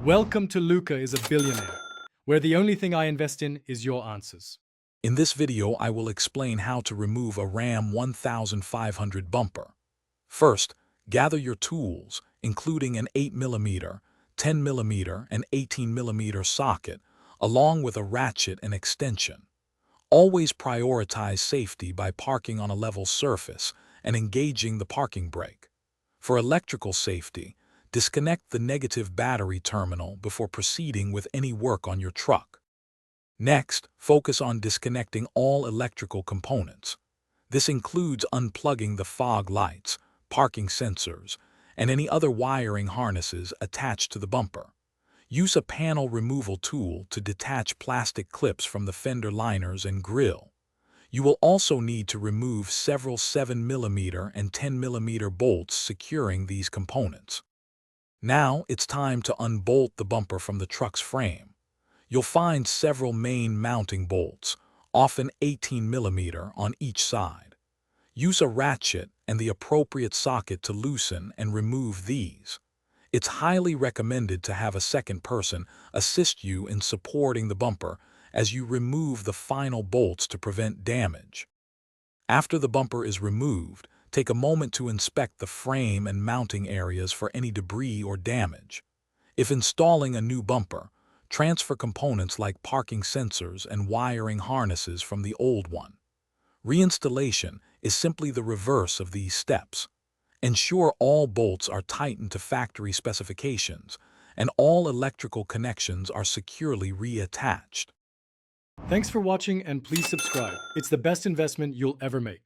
Welcome to Luca is a Billionaire, where the only thing I invest in is your answers. In this video, I will explain how to remove a Ram 1500 bumper. First, gather your tools, including an 8mm, 10mm, and 18mm socket, along with a ratchet and extension. Always prioritize safety by parking on a level surface and engaging the parking brake. For electrical safety, disconnect the negative battery terminal before proceeding with any work on your truck. Next, focus on disconnecting all electrical components. This includes unplugging the fog lights, parking sensors, and any other wiring harnesses attached to the bumper. Use a panel removal tool to detach plastic clips from the fender liners and grille. You will also need to remove several 7mm and 10mm bolts securing these components. Now it's time to unbolt the bumper from the truck's frame. You'll find several main mounting bolts, often 18mm on each side. Use a ratchet and the appropriate socket to loosen and remove these. It's highly recommended to have a second person assist you in supporting the bumper as you remove the final bolts to prevent damage. After the bumper is removed, take a moment to inspect the frame and mounting areas for any debris or damage. If installing a new bumper, transfer components like parking sensors and wiring harnesses from the old one. Reinstallation is simply the reverse of these steps. Ensure all bolts are tightened to factory specifications and all electrical connections are securely reattached. Thanks for watching and please subscribe. It's the best investment you'll ever make.